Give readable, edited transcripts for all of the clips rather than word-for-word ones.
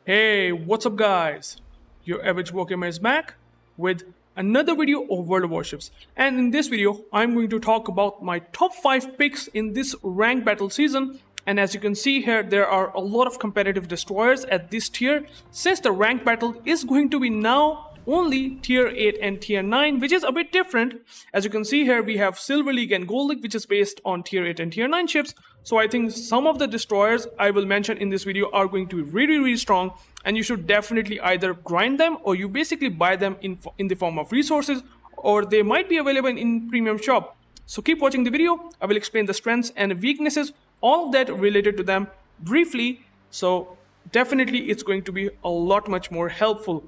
Hey, what's up guys? Your average wargamer is back with another video of World of Warships. And in this video, I'm going to talk about my top 5 picks in this ranked battle season. And as you can see here, there are a lot of competitive destroyers at this tier, since the ranked battle is going to be now only tier 8 and tier 9, which is a bit different. As you can see here, we have Silver League and Gold League, which is based on tier 8 and tier 9 ships. So I think some of the destroyers I will mention in this video are going to be really strong, and you should definitely either grind them or you basically buy them in the form of resources, or they might be available in premium shop. So keep watching the video. I will explain the strengths and weaknesses, all of that related to them briefly. So definitely it's going to be a lot much more helpful.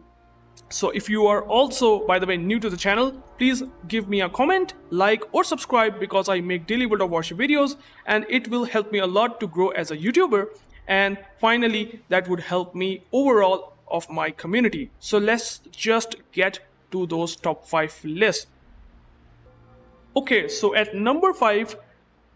So if you are also, by the way, new to the channel, please give me a comment, like or subscribe, because I make daily World of Warship videos and it will help me a lot to grow as a YouTuber. And finally, that would help me overall of my community. So let's just get to those top 5 lists. Okay, so at number 5,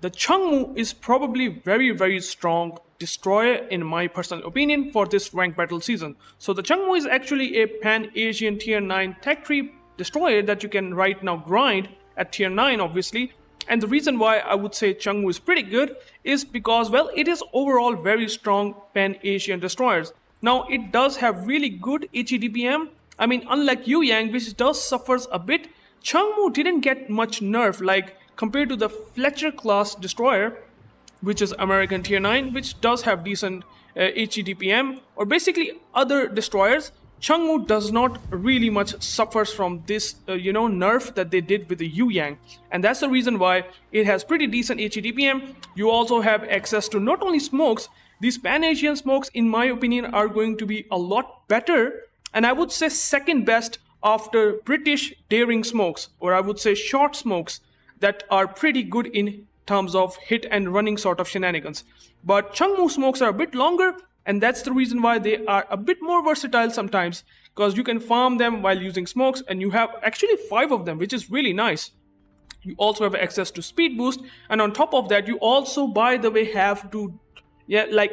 the Changmu is probably very strong destroyer in my personal opinion for this ranked battle season. So the Changmu is actually a Pan-Asian tier 9 tech tree destroyer that you can right now grind at tier 9 obviously. And the reason why I would say Changmu is pretty good is because, well, it is overall very strong Pan-Asian destroyers. Now it does have really good HE/DPM. I mean, unlike Yu Yang, which does suffers a bit, Changmu didn't get much nerf like compared to the Fletcher class destroyer, which is American tier 9, which does have decent HE/DPM, or basically other destroyers. Changmu does not really much suffers from this nerf that they did with the Yu Yang, and that's the reason why it has pretty decent HE/DPM. You also have access to not only smokes. These Pan-Asian smokes in my opinion are going to be a lot better, and I would say second best after British daring smokes, or I would say short smokes, that are pretty good in terms of hit and running sort of shenanigans. But Changmu smokes are a bit longer, and that's the reason why they are a bit more versatile sometimes, because you can farm them while using smokes, and you have actually 5 of them, which is really nice. You also have access to speed boost, and on top of that you also, by the way, have to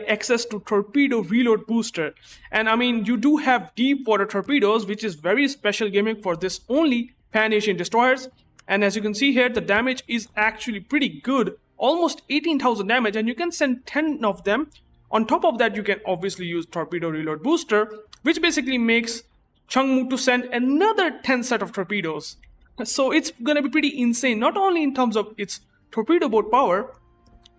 access to torpedo reload booster. And I mean, you do have deep water torpedoes, which is very special gimmick for this only Pan-Asian destroyers. And as you can see here, the damage is actually pretty good, almost 18,000 damage, and you can send 10 of them. On top of that, you can obviously use torpedo reload booster, which basically makes Changmu to send another 10 set of torpedoes. So it's gonna be pretty insane, not only in terms of its torpedo boat power,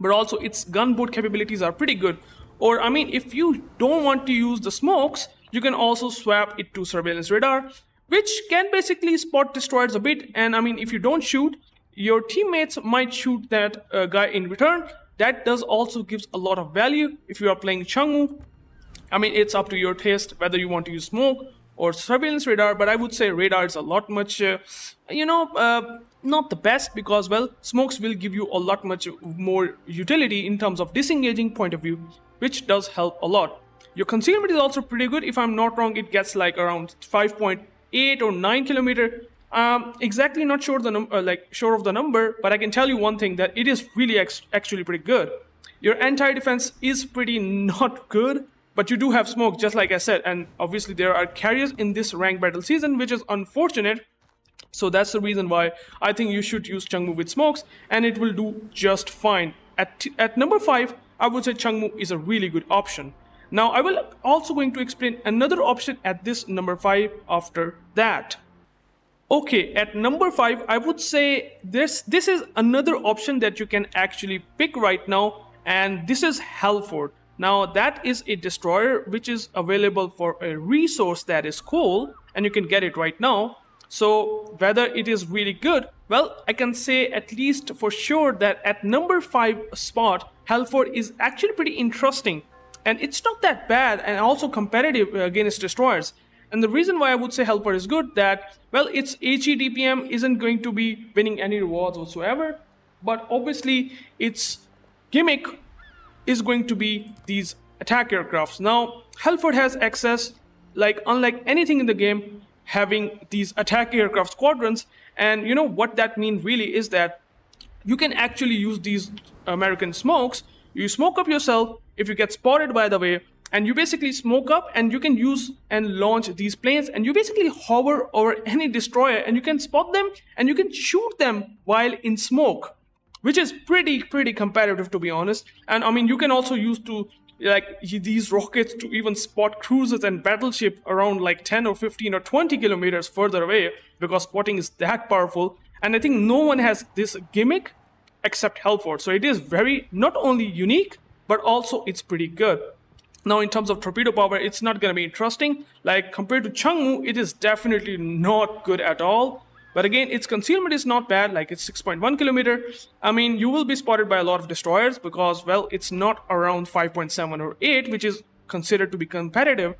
but also its gunboat capabilities are pretty good. Or I mean, if you don't want to use the smokes, you can also swap it to surveillance radar, which can basically spot destroyers a bit. And I mean, if you don't shoot, your teammates might shoot that guy in return. That does also gives a lot of value if you are playing Changmu. I mean, it's up to your taste whether you want to use smoke or surveillance radar, but I would say radar is a lot much not the best, because, well, smokes will give you a lot much more utility in terms of disengaging point of view, which does help a lot. Your concealment is also pretty good. If I'm not wrong, it gets like around 5.8 or 9 kilometer. Exactly not sure sure of the number, but I can tell you one thing, that it is really actually pretty good. Your anti-defense is pretty not good, but you do have smoke, just like I said, and obviously there are carriers in this ranked battle season, which is unfortunate. So that's the reason why I think you should use Changmu with smokes, and it will do just fine. At number 5, I would say Changmu is a really good option. Now I will also going to explain another option at this number 5 after that. Okay, at number 5, I would say this is another option that you can actually pick right now, and this is Halford. Now that is a destroyer which is available for a resource that is coal, and you can get it right now. So whether it is really good, well, I can say at least for sure that at number 5 spot, Halford is actually pretty interesting, and it's not that bad, and also competitive against destroyers. And the reason why I would say Halford is good, that, well, its HE/DPM isn't going to be winning any rewards whatsoever, but obviously its gimmick is going to be these attack aircrafts. Now Halford has access, like unlike anything in the game, having these attack aircraft squadrons. And you know what that means really is that you can actually use these American smokes. You smoke up yourself if you get spotted, by the way, and you basically smoke up, and you can use and launch these planes, and you basically hover over any destroyer, and you can spot them, and you can shoot them while in smoke, which is pretty competitive, to be honest. And I mean, you can also use to like these rockets to even spot cruisers and battleship around like 10 or 15 or 20 kilometers further away, because spotting is that powerful. And I think no one has this gimmick except Hellfort. So it is very not only unique, but also it's pretty good. Now, in terms of torpedo power, it's not going to be interesting. Like compared to Changmu, it is definitely not good at all. But again, its concealment is not bad, like it's 6.1 kilometer. I mean, you will be spotted by a lot of destroyers because, well, it's not around 5.7 or 8, which is considered to be competitive.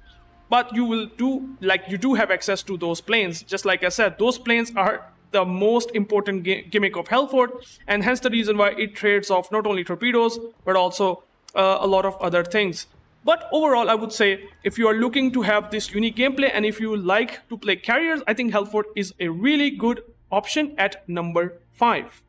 But you do have access to those planes. Just like I said, those planes are the most important gimmick of Hellfort, and hence the reason why it trades off not only torpedoes, but also a lot of other things. But overall, I would say if you are looking to have this unique gameplay and if you like to play carriers, I think Hellfort is a really good option at number 5.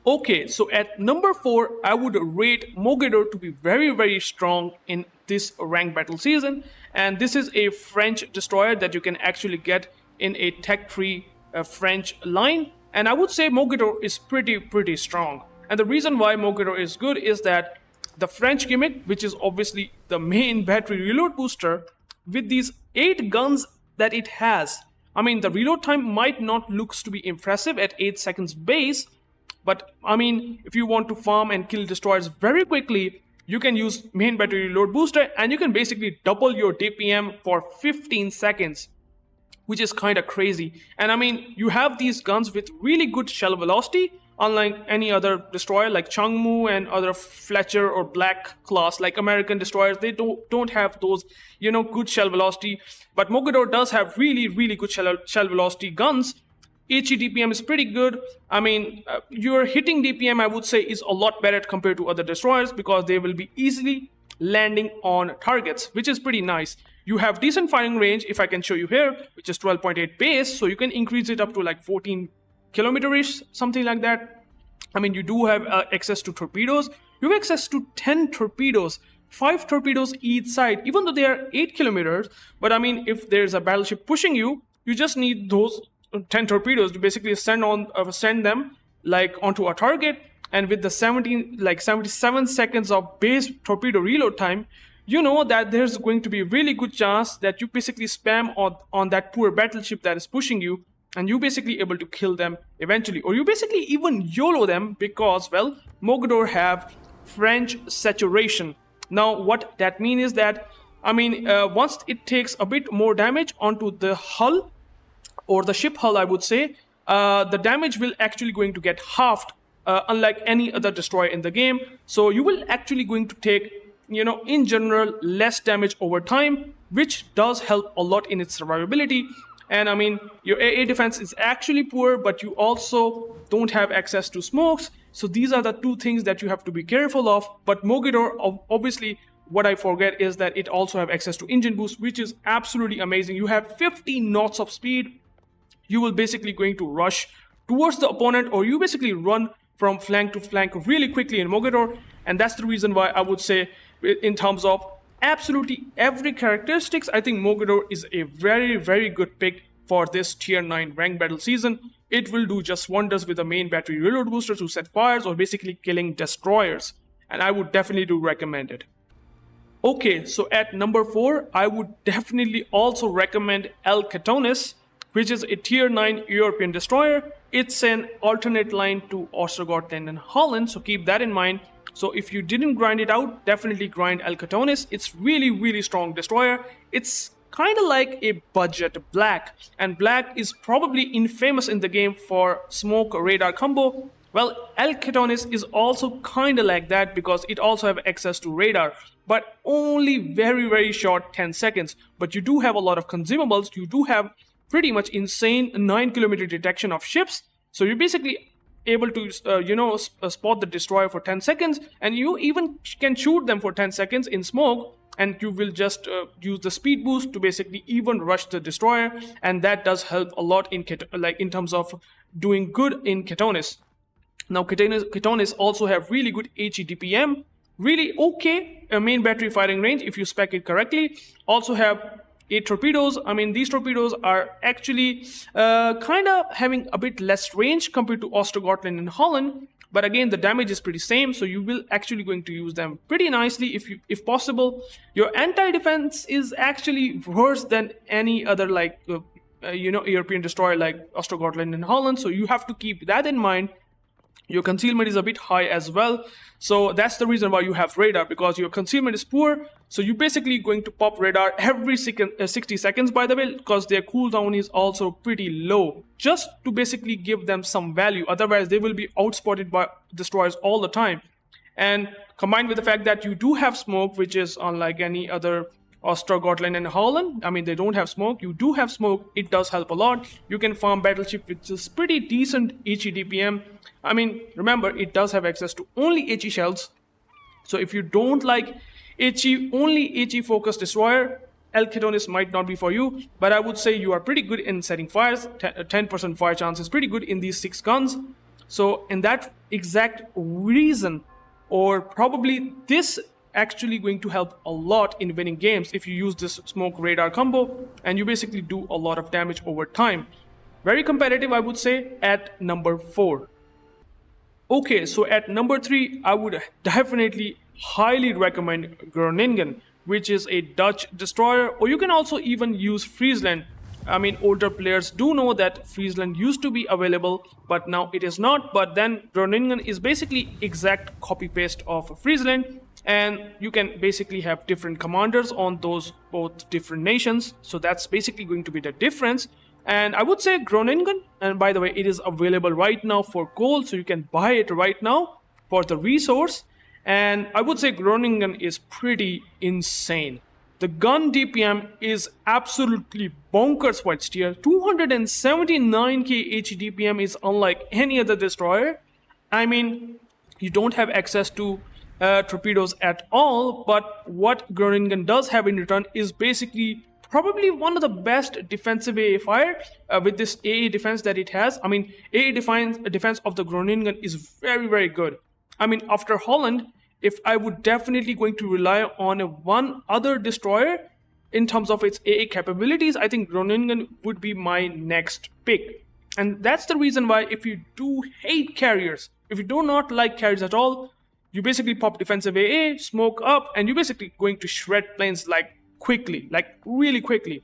Okay, so at number 4, I would rate Mogador to be very strong in this ranked battle season. And this is a French destroyer that you can actually get in a tech tree French line. And I would say Mogador is pretty strong. And the reason why Mogador is good is that the French gimmick, which is obviously the main battery reload booster, with these 8 guns that it has. I mean, the reload time might not looks to be impressive at 8 seconds base, but I mean, if you want to farm and kill destroyers very quickly, you can use main battery reload booster, and you can basically double your DPM for 15 seconds, which is kind of crazy. And I mean, you have these guns with really good shell velocity, unlike any other destroyer like Changmu and other Fletcher or Black class like American destroyers. They don't have those, good shell velocity. But Mogador does have really good shell velocity guns. HE DPM is pretty good. I mean, your hitting DPM, I would say, is a lot better compared to other destroyers because they will be easily landing on targets, which is pretty nice. You have decent firing range, if I can show you here, which is 12.8 base, so you can increase it up to like 14 kilometer-ish, something like that. I mean, you do have access to torpedoes. You have access to 10 torpedoes, 5 torpedoes each side, even though they are 8 kilometers. But I mean, if there's a battleship pushing you, you just need those 10 torpedoes to basically send them like onto a target. And with the 77 seconds of base torpedo reload time, you know that there's going to be a really good chance that you basically spam on that poor battleship that is pushing you, and you basically able to kill them eventually, or you basically even YOLO them because, well, Mogador have French saturation. Now, what that means is that, I mean, once it takes a bit more damage onto the hull, or the ship hull, I would say, the damage will actually going to get halved, unlike any other destroyer in the game. So you will actually going to take, in general, less damage over time, which does help a lot in its survivability. And I mean, your AA defense is actually poor, but you also don't have access to smokes. So these are the two things that you have to be careful of. But Mogador, obviously, what I forget is that it also have access to engine boost, which is absolutely amazing. You have 50 knots of speed. You will basically going to rush towards the opponent, or you basically run from flank to flank really quickly in Mogador. And that's the reason why I would say, in terms of absolutely every characteristics, I think Mogador is a very good pick for this tier 9 ranked battle season. It will do just wonders with the main battery reload booster to set fires or basically killing destroyers, and I would definitely do recommend it. Okay, so at number 4, I would definitely also recommend El Catonis, which is a tier 9 European destroyer. It's an alternate line to Oostergott and Holland, so keep that in mind. So if you didn't grind it out, definitely grind El Catonis. It's really strong destroyer. It's kind of like a budget Black, and Black is probably infamous in the game for smoke radar combo. Well, El Catonis is also kind of like that because it also have access to radar, but only very short 10 seconds. But you do have a lot of consumables. You do have pretty much insane 9 kilometer detection of ships. So you're basically able to spot the destroyer for 10 seconds, and you even can shoot them for 10 seconds in smoke, and you will just use the speed boost to basically even rush the destroyer, and that does help a lot in terms of doing good in Catonis. Now Catonis also have really good HE DPM, really okay main battery firing range if you spec it correctly. Also have 8 torpedoes. I mean, these torpedoes are actually kind of having a bit less range compared to Oostergotland and Holland, but again the damage is pretty same, so you will actually going to use them pretty nicely if possible. Your anti-defense is actually worse than any other like European destroyer like Oostergotland and Holland, so you have to keep that in mind. Your concealment is a bit high as well, so that's the reason why you have radar, because your concealment is poor. So you're basically going to pop radar every 60 seconds, by the way, because their cooldown is also pretty low, just to basically give them some value. Otherwise they will be outspotted by destroyers all the time. And combined with the fact that you do have smoke, which is unlike any other Oostergotland and Holland, I mean, they don't have smoke. You do have smoke. It does help a lot. You can farm battleship, which is pretty decent HE DPM. I mean, remember, it does have access to only HE shells. So if you don't like only HE focused destroyer, El Khatonis might not be for you. But I would say you are pretty good in setting fires. 10% fire chance is pretty good in these 6 guns. So in that exact reason, or probably this actually going to help a lot in winning games if you use this smoke radar combo and you basically do a lot of damage over time. Very competitive, I would say, at number 4. Okay, so at number 3, I would definitely highly recommend Groningen, which is a Dutch destroyer, or you can also even use Friesland. I mean, older players do know that Friesland used to be available, but now it is not. But then Groningen is basically exact copy-paste of Friesland, and you can basically have different commanders on those both different nations. So that's basically going to be the difference. And I would say Groningen, and by the way, it is available right now for gold, so you can buy it right now for the resource. And I would say Groningen is pretty insane. The gun DPM is absolutely bonkers for its tier. 279k HE DPM is unlike any other destroyer. I mean, you don't have access to torpedoes at all, but what Groningen does have in return is basically probably one of the best defensive AA fire with this AA defense that it has. I mean, AA defense of the Groningen is very, very good. I mean, after Holland, if I would definitely going to rely on one other destroyer in terms of its AA capabilities, I think Groningen would be my next pick. And that's the reason why, if you do hate carriers, if you do not like carriers at all, you basically pop defensive AA, smoke up, and you're basically going to shred planes like quickly, like really quickly.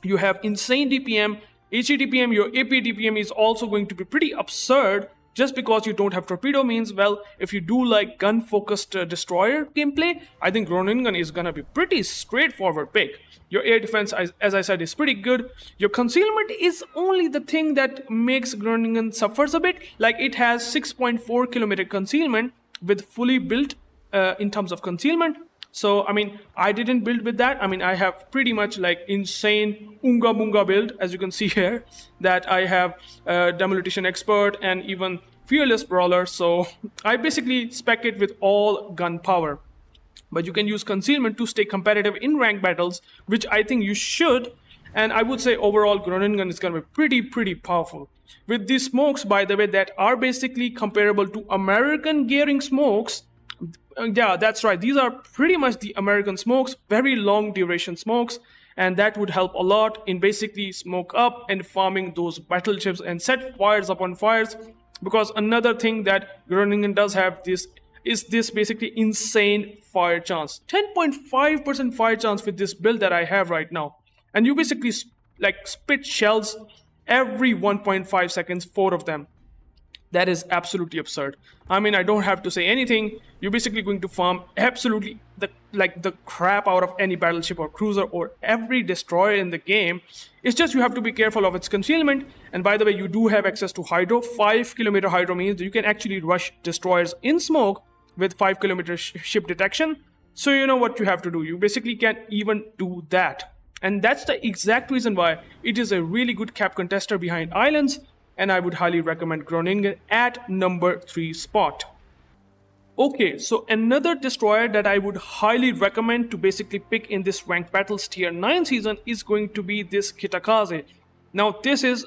You have insane DPM, HE DPM, your AP DPM is also going to be pretty absurd. Just because you don't have torpedo means, well, if you do like gun-focused destroyer gameplay, I think Groningen is gonna be pretty straightforward pick. Your air defense, as I said, is pretty good. Your concealment is only the thing that makes Groningen suffers a bit. Like, it has 6.4 kilometer concealment with fully built in terms of concealment. So, I mean, I didn't build with that. I mean, I have pretty much like insane Unga Bunga build, as you can see here, that I have Demolition Expert and even Fearless Brawler. So I basically spec it with all gun power. But you can use concealment to stay competitive in ranked battles, which I think you should. And I would say overall Groningen is going to be pretty powerful. With these smokes, by the way, that are basically comparable to American gearing smokes. Yeah, that's right. These are pretty much the American smokes, very long duration smokes, and that would help a lot in basically smoke up and farming those battleships and set fires upon fires. Because another thing that Groningen does have is this basically insane fire chance. 10.5% fire chance with this build that I have right now. And you basically like spit shells every 1.5 seconds, 4 of them. That is absolutely absurd. I mean, I don't have to say anything. You're basically going to farm absolutely the crap out of any battleship or cruiser or every destroyer in the game. It's just you have to be careful of its concealment. And by the way, you do have access to hydro. 5 kilometer hydro means you can actually rush destroyers in smoke with 5 kilometer ship detection. So you know what you have to do. You basically can't even do that. And that's the exact reason why it is a really good cap contester behind islands. And I would highly recommend Groningen at number 3 spot. Okay, so another destroyer that I would highly recommend to basically pick in this ranked battles tier 9 season is going to be this Kitakaze. Now this is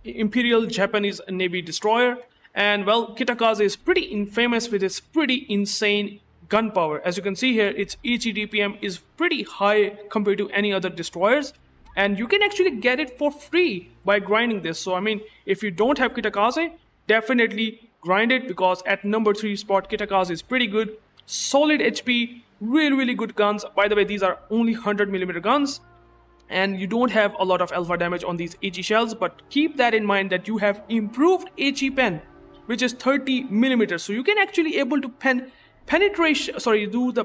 Imperial Japanese Navy destroyer, and well, Kitakaze is pretty infamous with its pretty insane gunpowder. As you can see here, its HE DPM is pretty high compared to any other destroyers, and you can actually get it for free by grinding this. So I mean, if you don't have Kitakaze, definitely grind it, because at number 3 spot Kitakaze is pretty good, solid HP, really good guns. By the way, these are only 100mm guns, and you don't have a lot of alpha damage on these HE shells, but keep that in mind that you have improved HE pen, which is 30mm, so you can actually able to do the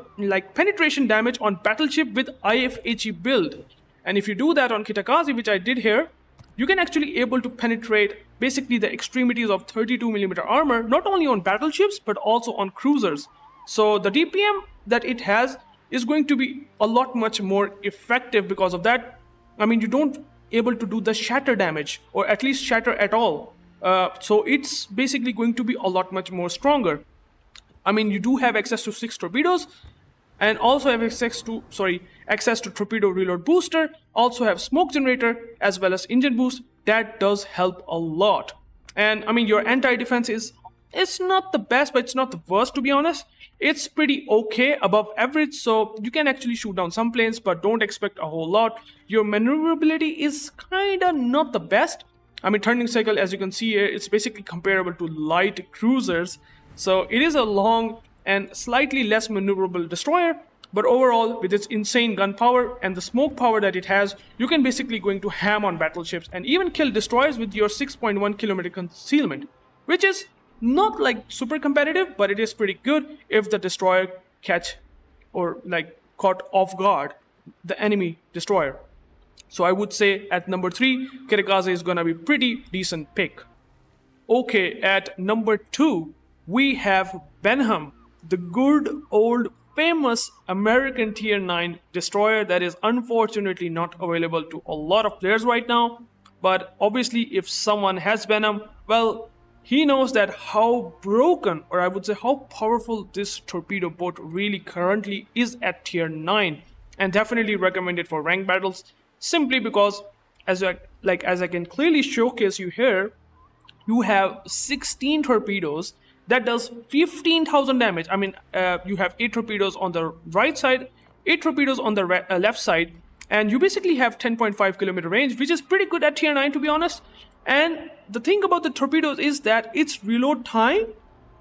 penetration damage on battleship with IFHE build. And if you do that on Kitakaze, which I did here, you can actually able to penetrate basically the extremities of 32mm armor, not only on battleships but also on cruisers. So the DPM that it has is going to be a lot much more effective because of that. I mean, you don't able to do the shatter damage, or at least shatter at all. So it's basically going to be a lot much more stronger. I mean, you do have access to 6 torpedoes, and also have access to torpedo reload booster, also have smoke generator as well as engine boost. That does help a lot. And I mean, your anti-defense it's not the best, but it's not the worst, to be honest. It's pretty okay, above average, so you can actually shoot down some planes, but don't expect a whole lot. Your maneuverability is kinda not the best. I mean, turning cycle, as you can see here, it's basically comparable to light cruisers, so it is a long and slightly less maneuverable destroyer. But overall, with its insane gun power and the smoke power that it has, you can basically going to ham on battleships and even kill destroyers with your 6.1 kilometer concealment, which is not like super competitive, but it is pretty good if the destroyer caught off guard the enemy destroyer. So I would say at number 3, Kitakaze is gonna be pretty decent pick. Okay, at number 2, we have Benham, the good old famous American tier 9 destroyer that is unfortunately not available to a lot of players right now. But obviously, if someone has Benham, well, he knows that how broken, or I would say how powerful, this torpedo boat really currently is at tier 9, and definitely recommend it for ranked battles, simply because as I can clearly showcase you here, you have 16 torpedoes that does 15,000 damage. I mean, you have 8 torpedoes on the right side, 8 torpedoes on the left side, and you basically have 10.5 kilometer range, which is pretty good at tier 9, to be honest. And the thing about the torpedoes is that its reload time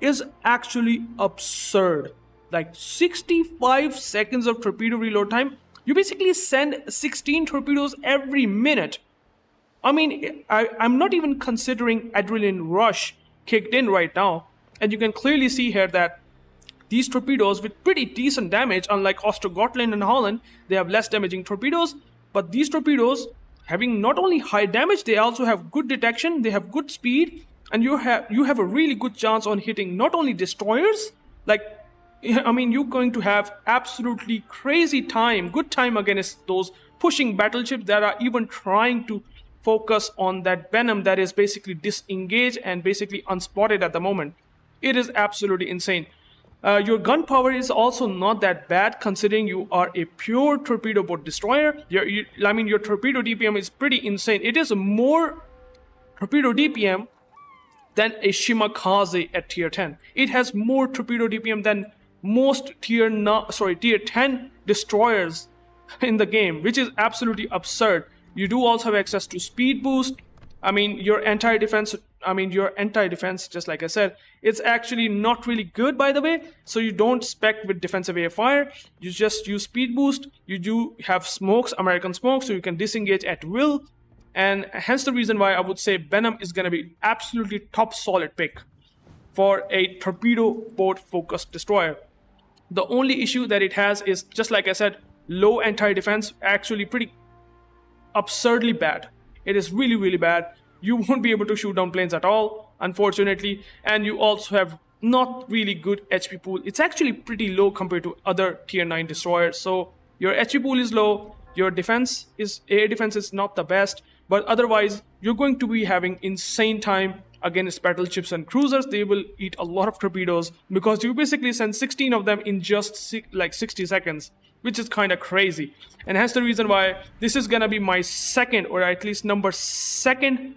is actually absurd. Like 65 seconds of torpedo reload time. You basically send 16 torpedoes every minute. I mean, I'm not even considering adrenaline rush kicked in right now. And you can clearly see here that these torpedoes with pretty decent damage, unlike Oostergotland and Holland, they have less damaging torpedoes. But these torpedoes, having not only high damage, they also have good detection, they have good speed, and you have a really good chance on hitting not only destroyers, you're going to have absolutely good time against those pushing battleships that are even trying to focus on that Venom that is basically disengaged and basically unspotted at the moment. It is absolutely insane. Your gunpowder is also not that bad, considering you are a pure torpedo boat destroyer. Your torpedo DPM is pretty insane. It is more torpedo DPM than a Shimakaze at tier 10. It has more torpedo DPM than most tier 10 destroyers in the game, which is absolutely absurd. You do also have access to speed boost. Your anti-defense, just like I said, it's actually not really good, by the way. So you don't spec with defensive AFR. You just use speed boost. You do have smokes, American smokes, so you can disengage at will. And hence the reason why I would say Venom is going to be absolutely top solid pick for a torpedo boat focused destroyer. The only issue that it has is, just like I said, low anti-defense, actually pretty absurdly bad. It is really bad. You won't be able to shoot down planes at all, unfortunately, and you also have not really good HP pool. It's actually pretty low compared to other tier 9 destroyers. So your HP pool is low, your air defense is not the best, but otherwise you're going to be having insane time against battleships and cruisers. They will eat a lot of torpedoes because you basically send 16 of them in just 60 seconds, which is kind of crazy. And hence the reason why this is gonna be my second, or at least number 2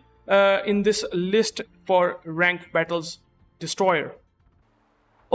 in this list for ranked battles destroyer.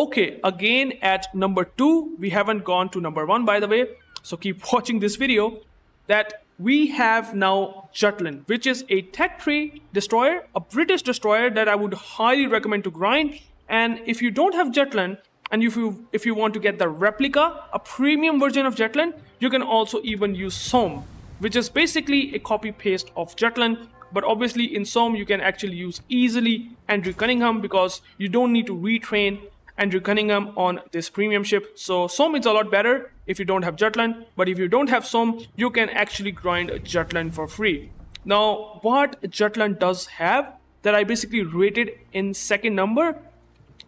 Okay, again at number 2, we haven't gone to number 1 by the way, so keep watching this video, that we have now Jutland, which is a Tech 3 destroyer, a British destroyer that I would highly recommend to grind. And if you don't have Jutland, and if you want to get the replica, a premium version of Jutland, you can also even use Somme, which is basically a copy paste of Jutland. But obviously in Somme you can actually use easily Andrew Cunningham, because you don't need to retrain Andrew Cunningham on this premium ship. So Somme is a lot better if you don't have Jutland, but if you don't have Somme, you can actually grind Jutland for free. Now what Jutland does have that I basically rated in second number,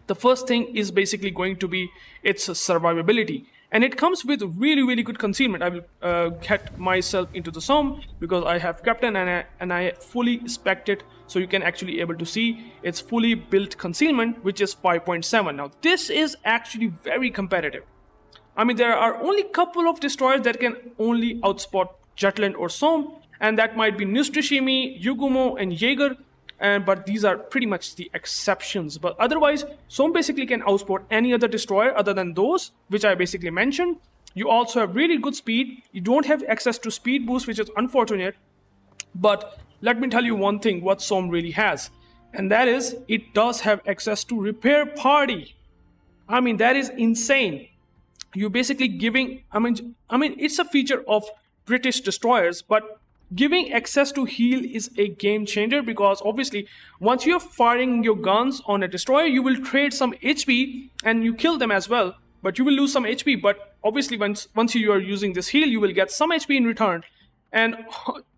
the first thing is basically going to be its survivability. And it comes with really good concealment. I will get myself into the Somme because I have Captain and I fully spec'd it, so you can actually able to see its fully built concealment, which is 5.7. Now this is actually very competitive. I mean, there are only couple of destroyers that can only outspot Jutland or Somme, and that might be Nustrishimi, Yugumo, and Jaeger. But these are pretty much the exceptions. But otherwise, Somme basically can outspot any other destroyer other than those which I basically mentioned. You also have really good speed. You don't have access to speed boost, which is unfortunate. But let me tell you one thing what Somme really has, and that is it does have access to repair party. I mean, that is insane. You're basically giving, I mean it's a feature of British destroyers, but giving access to heal is a game changer, because obviously once you're firing your guns on a destroyer, you will trade some HP and you kill them as well, but you will lose some HP. But obviously once you are using this heal, you will get some HP in return. And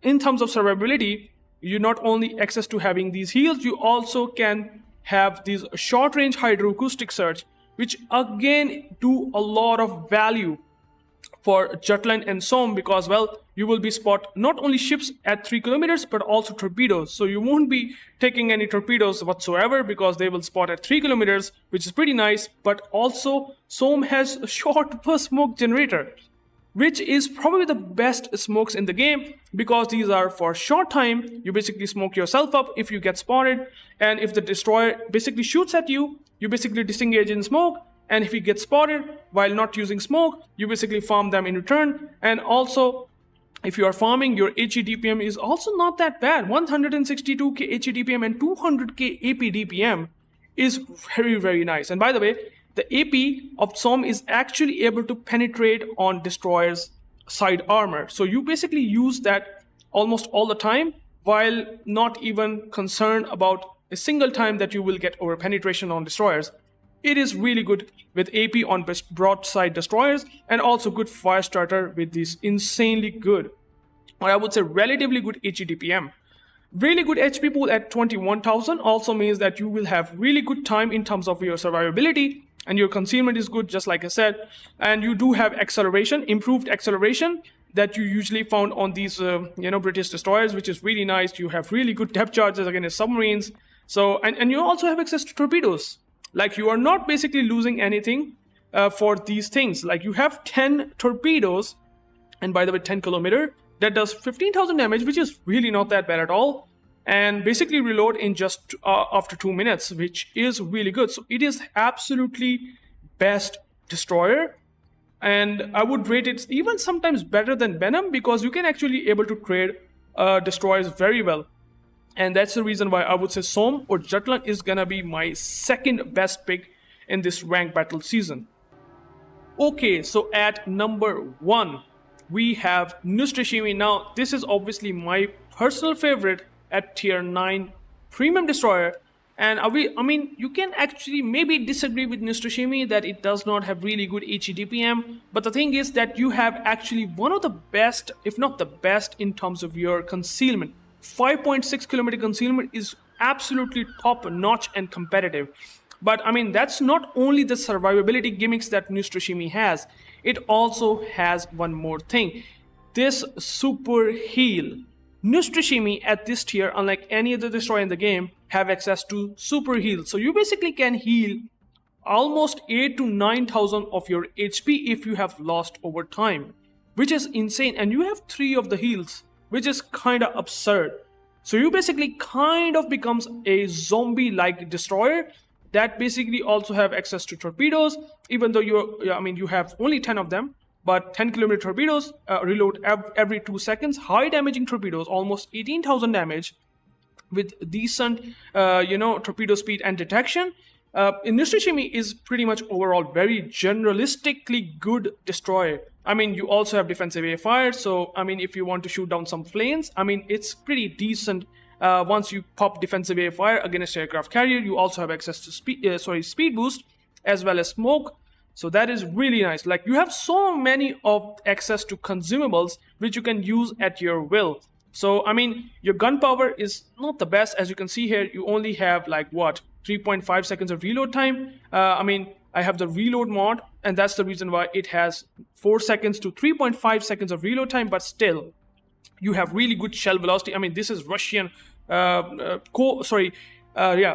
in terms of survivability, you not only access to having these heals, you also can have these short range hydroacoustic search, which again do a lot of value for Jutland and Somme, because well, you will be spot not only ships at 3 kilometers but also torpedoes. So you won't be taking any torpedoes whatsoever because they will spot at 3 kilometers, which is pretty nice. But also Somme has a short burst smoke generator, which is probably the best smokes in the game, because these are for short time. You basically smoke yourself up if you get spotted, and if the destroyer basically shoots at you, you basically disengage in smoke. And if you get spotted while not using smoke, you basically farm them in return. And also, if you are farming, your HE DPM is also not that bad. 162k HE DPM and 200k AP DPM is very nice. And by the way, the AP of Somme is actually able to penetrate on destroyers' side armor. So you basically use that almost all the time, while not even concerned about a single time that you will get over penetration on destroyers. It is really good with AP on broadside destroyers, and also good fire starter with this insanely good, or I would say relatively good HE DPM. Really good HP pool at 21,000 also means that you will have really good time in terms of your survivability, and your concealment is good, just like I said. And you do have acceleration, improved acceleration that you usually found on these British destroyers, which is really nice. You have really good depth charges against submarines. So and you also have access to torpedoes. Like, you are not basically losing anything for these things. Like, you have 10 torpedoes, and by the way 10 kilometer, that does 15,000 damage, which is really not that bad at all, and basically reload in just after 2 minutes, which is really good. So it is absolutely best destroyer, and I would rate it even sometimes better than Venom, because you can actually able to trade destroyers very well. And that's the reason why I would say Somme or Jutland is gonna be my second best pick in this rank battle season. Okay, so at number 1, we have Nustrishimi. Now, this is obviously my personal favorite at tier 9 premium destroyer. And I mean, you can actually maybe disagree with Nustrishimi that it does not have really good HE DPM. But the thing is that you have actually one of the best, if not the best, in terms of your concealment. 5.6 kilometer concealment is absolutely top notch and competitive. But I mean, that's not only the survivability gimmicks that Nustrishimi has, it also has one more thing. This super heal. Nustrishimi at this tier, unlike any other destroyer in the game, have access to super heal. So you basically can heal almost 8 to 9,000 of your HP if you have lost over time, which is insane. And you have 3 of the heals, which is kind of absurd. So you basically kind of becomes a zombie-like destroyer that basically also have access to torpedoes, even though you have only 10 of them. But 10-kilometer torpedoes reload every 2 seconds. High damaging torpedoes, almost 18,000 damage, with decent, torpedo speed and detection. Inusashimi is pretty much overall very generalistically good destroyer. I mean, you also have defensive air fire, so I mean, if you want to shoot down some planes, I mean, it's pretty decent. Once you pop defensive air fire against aircraft carrier, you also have access to speed boost as well as smoke. So that is really nice. Like, you have so many of access to consumables which you can use at your will. So I mean, your gunpowder is not the best. As you can see here, you only have like 3.5 seconds of reload time. I mean, I have the reload mod, and that's the reason why it has 4 seconds to 3.5 seconds of reload time, but still you have really good shell velocity. I mean, this is Russian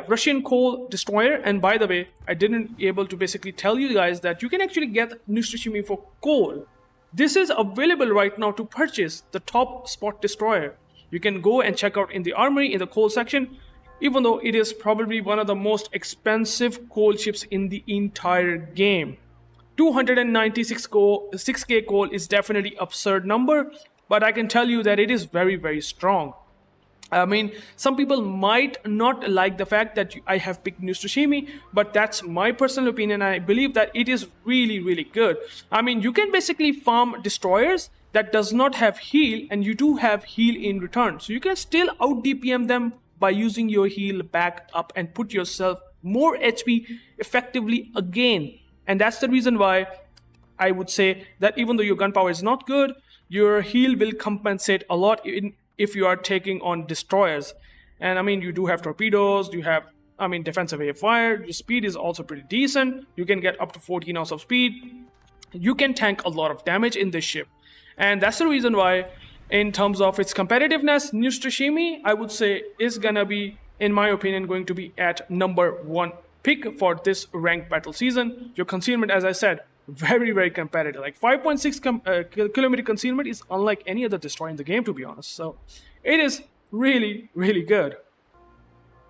Russian coal destroyer. And by the way, I didn't able to basically tell you guys that you can actually get Inusashimi for coal. This is available right now to purchase the top spot destroyer. You can go and check out in the armory in the coal section, even though it is probably one of the most expensive coal ships in the entire game. 296k coal is definitely absurd number, but I can tell you that it is very, very strong. I mean, some people might not like the fact that I have picked Inusashimi, but that's my personal opinion. I believe that it is really, really good. I mean, you can basically farm destroyers that does not have heal, and you do have heal in return. So you can still out DPM them by using your heal back up and put yourself more HP effectively again. And that's the reason why I would say that even though your gunpowder is not good, your heal will compensate a lot if you are taking on destroyers. And I mean, you do have torpedoes, you have, I mean, defensive air fire, your speed is also pretty decent. You can get up to 14 knots of speed. You can tank a lot of damage in this ship. And that's the reason why, in terms of its competitiveness, Inusashimi, I would say, is gonna be, in my opinion, going to be at #1 pick for this ranked battle season. Your concealment, as I said, very, very competitive. Like 5.6 kilometer concealment is unlike any other destroyer in the game, to be honest. So it is really, really good.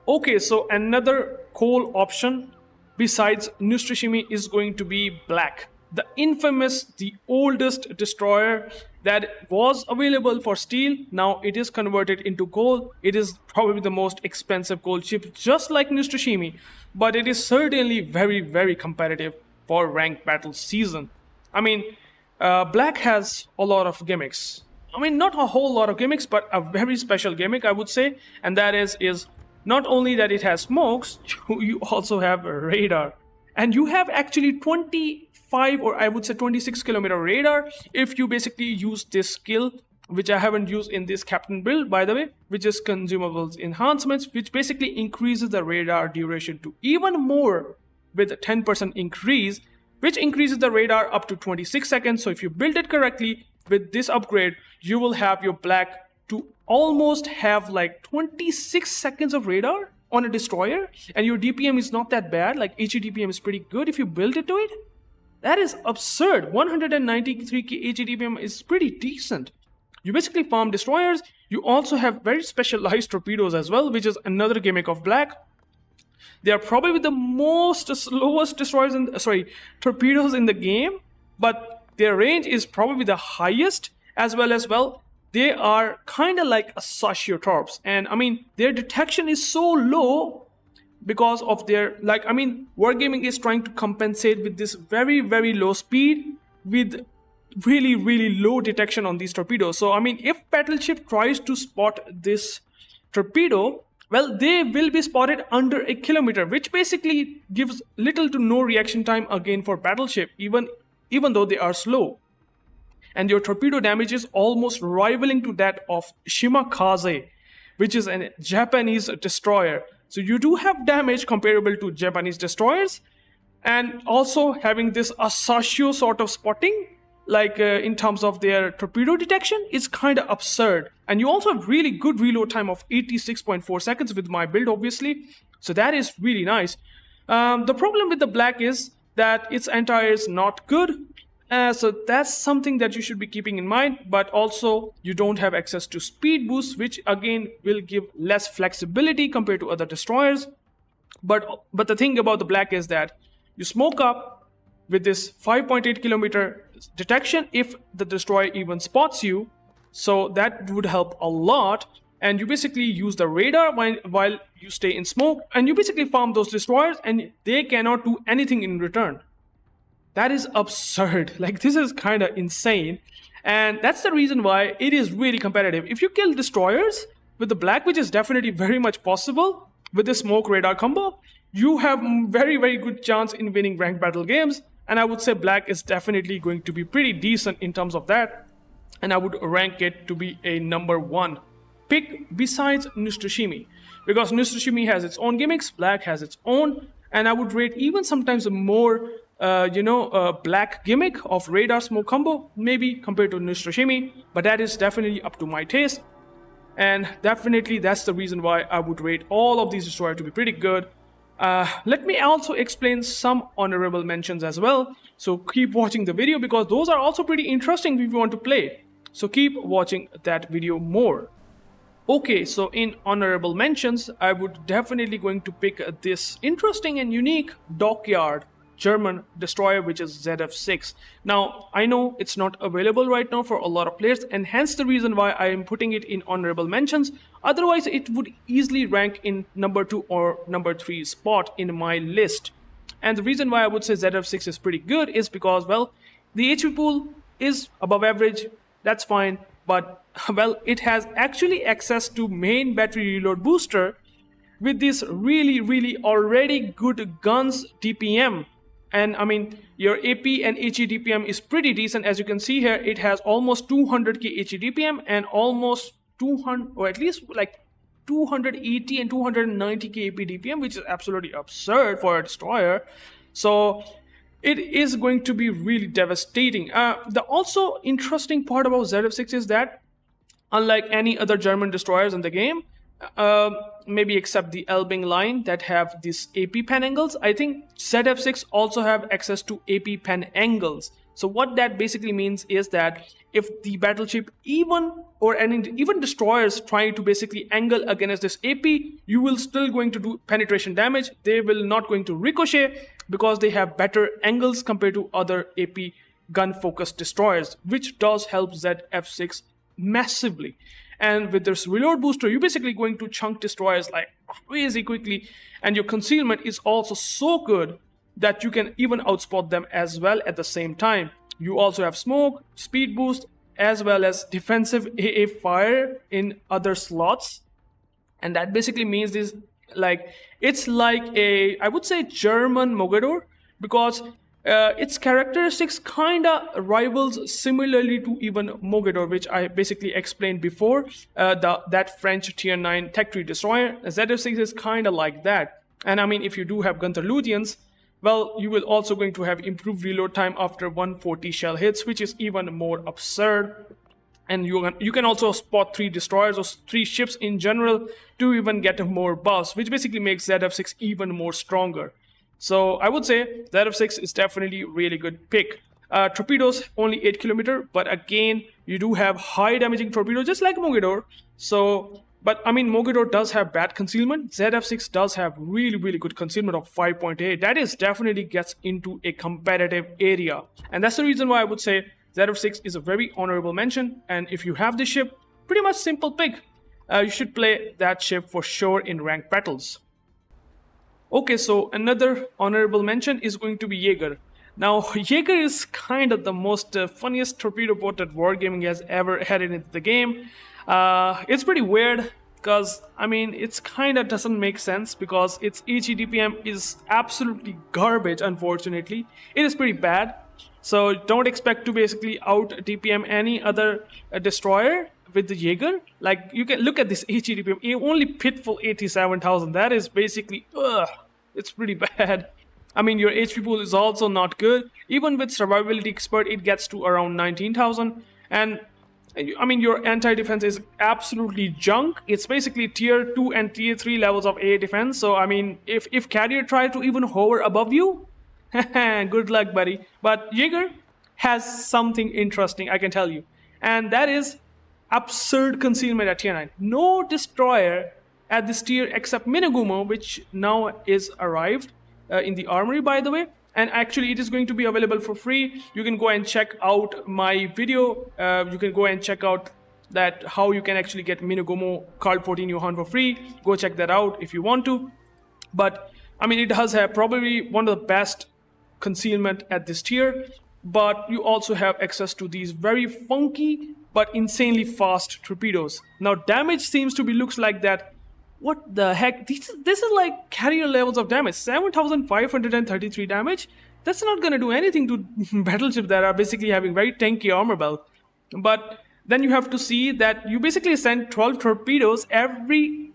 Okay, so another coal option besides Inusashimi is going to be black. The infamous, the oldest destroyer that was available for steel. Now it is converted into coal. It is probably the most expensive coal ship, just like Inusashimi, but it is certainly very, very competitive for ranked battle season. I mean, black has a lot of gimmicks. I mean, not a whole lot of gimmicks, but a very special gimmick, I would say, and that is not only that it has smokes, you also have radar, and you have actually 25, or I would say 26 kilometer radar if you basically use this skill, which I haven't used in this captain build, by the way, which is consumables enhancements, which basically increases the radar duration to even more, with a 10% increase, which increases the radar up to 26 seconds. So if you build it correctly with this upgrade, you will have your black to almost have like 26 seconds of radar on a destroyer, and your DPM is not that bad. Like HE DPM is pretty good if you build it to it. That is absurd. 193k HE DPM is pretty decent. You basically farm destroyers. You also have very specialized torpedoes as well, which is another gimmick of black. They are probably the most slowest destroyers torpedoes in the game, but their range is probably the highest, as well. They are kind of like a Sashio torps, and I mean, their detection is so low because of their, like, I mean, Wargaming is trying to compensate with this very, very low speed with really, really low detection on these torpedoes. So I mean, if battleship tries to spot this torpedo, well, they will be spotted under a kilometer, which basically gives little to no reaction time again for battleship, even though they are slow. And your torpedo damage is almost rivaling to that of Shimakaze, which is a Japanese destroyer. So you do have damage comparable to Japanese destroyers, and also having this Asashio sort of spotting, like in terms of their torpedo detection, is kind of absurd. And you also have really good reload time of 86.4 seconds with my build, obviously. So that is really nice. The problem with the black is that its anti-air is not good. So that's something that you should be keeping in mind. But also, you don't have access to speed boost, which again will give less flexibility compared to other destroyers. But the thing about the black is that you smoke up with this 5.8 kilometer detection if the destroyer even spots you. So that would help a lot. And you basically use the radar while you stay in smoke, and you basically farm those destroyers, and they cannot do anything in return. That is absurd. Like, this is kind of insane. And that's the reason why it is really competitive. If you kill destroyers with the black, which is definitely very much possible with the smoke radar combo, you have very, very good chance in winning ranked battle games. And I would say black is definitely going to be pretty decent in terms of that. And I would rank it to be a number 1 pick besides Nustoshimi, because Nustoshimi has its own gimmicks, black has its own, and I would rate even sometimes a more black gimmick of radar smoke combo maybe compared to Nustoshimi, but that is definitely up to my taste. And definitely that's the reason why I would rate all of these destroyers to be pretty good. Let me also explain some honorable mentions as well, so keep watching the video because those are also pretty interesting if you want to play. So keep watching that video more. Okay, so in honorable mentions, I would definitely going to pick this interesting and unique dockyard German destroyer, which is ZF6. Now, I know it's not available right now for a lot of players, and hence the reason why I am putting it in honorable mentions. Otherwise, it would easily rank in number 2 or number 3 spot in my list. And the reason why I would say ZF6 is pretty good is because, well, the HP pool is above average, that's fine. But, well, it has actually access to main battery reload booster with this really already good guns DPM. And I mean, your AP and HE DPM is pretty decent. As you can see here, it has almost 200k HE DPM and almost 200, or at least like 280 and 290k AP DPM, which is absolutely absurd for a destroyer. So it is going to be really devastating. The also interesting part about ZF6 is that, unlike any other German destroyers in the game, maybe except the Elbing line that have these AP pen angles, I think ZF6 also have access to AP pen angles. So what that basically means is that if the battleship even destroyers trying to basically angle against this AP, you will still going to do penetration damage. They will not going to ricochet because they have better angles compared to other AP gun focused destroyers, which does help ZF6 massively. And with this reload booster, you're basically going to chunk destroyers like crazy quickly, and your concealment is also so good that you can even outspot them as well at the same time. You also have smoke, speed boost, as well as defensive AA fire in other slots. And that basically means this, like, it's like a, I would say, German Mogador, because its characteristics kinda rivals similarly to even Mogador, which I basically explained before, that French tier 9 tech tree destroyer. ZF6 is kinda like that. And I mean, if you do have Gunther Ludians, well, you will also going to have improved reload time after 140 shell hits, which is even more absurd. And you can also spot 3 destroyers or 3 ships in general to even get more buffs, which basically makes ZF6 even more stronger. So I would say ZF6 is definitely a really good pick. Torpedoes only 8 kilometer, but again, you do have high damaging torpedoes just like Mogador. So, but I mean, Mogador does have bad concealment. ZF6 does have really good concealment of 5.8. That is definitely gets into a competitive area. And that's the reason why I would say ZF6 is a very honorable mention. And if you have this ship, pretty much simple pick. You should play that ship for sure in ranked battles. Okay, so another honorable mention is going to be Jaeger. Now, Jaeger is kind of the most funniest torpedo boat that Wargaming has ever had into the game. It's pretty weird because, I mean, it's kind of doesn't make sense because its HE DPM is absolutely garbage, unfortunately. It is pretty bad. So don't expect to basically out DPM any other destroyer with the Jaeger. Like, you can look at this HE DPM, only pitiful 87,000. That is basically, it's pretty bad. I mean, your HP pool is also not good. Even with survivability expert, it gets to around 19,000. And I mean, your anti-defense is absolutely junk. It's basically tier 2 and tier 3 levels of AA defense. So I mean, if carrier try to even hover above you, good luck, buddy. But Jaeger has something interesting, I can tell you. And that is absurd concealment at tier 9. No destroyer at this tier except Minagumo, which now is arrived in the armory, by the way. And actually, it is going to be available for free. You can go and check out my video. You can go and check out that how you can actually get Minagumo Card 14 Johan for free. Go check that out if you want to. But I mean, it does have probably one of the best concealment at this tier. But you also have access to these very funky but insanely fast torpedoes. Now, damage seems to be looks like that. What the heck? This is like carrier levels of damage. 7,533 damage. That's not gonna do anything to battleships that are basically having very tanky armor belt. But then you have to see that you basically send 12 torpedoes every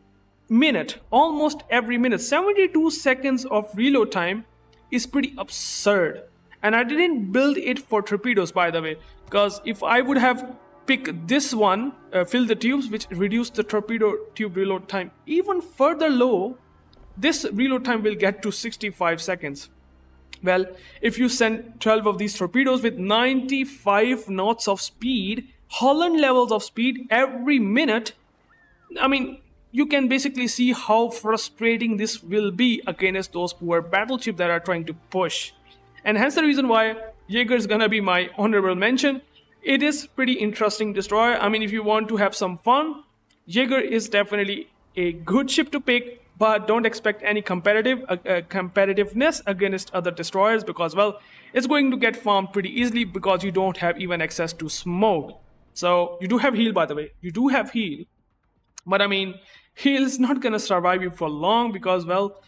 minute, almost every minute. 72 seconds of reload time is pretty absurd. And I didn't build it for torpedoes, by the way, because if I would have picked this one, fill the tubes, which reduced the torpedo tube reload time even further low, this reload time will get to 65 seconds. Well, if you send 12 of these torpedoes with 95 knots of speed, Holland levels of speed every minute, I mean, you can basically see how frustrating this will be against those poor battleships that are trying to push. And hence the reason why Jaeger is gonna be my honorable mention. It is pretty interesting destroyer. I mean, if you want to have some fun, Jaeger is definitely a good ship to pick, but don't expect any competitiveness against other destroyers because, well, it's going to get farmed pretty easily because you don't have even access to smoke. So you do have heal, by the way. You do have heal. But I mean, heal is not gonna survive you for long because, well,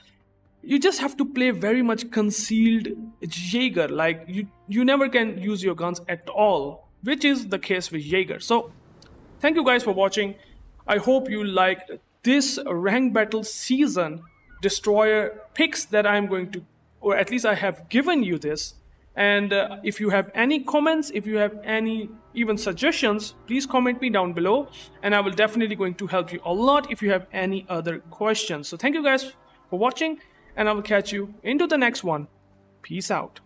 you just have to play very much concealed Jaeger. Like, you never can use your guns at all, which is the case with Jaeger. So, thank you guys for watching. I hope you liked this rank battle season destroyer picks that I'm going to, or at least I have given you this. And if you have any comments, if you have any even suggestions, please comment me down below. And I will definitely going to help you a lot if you have any other questions. So thank you guys for watching, and I will catch you into the next one. Peace out.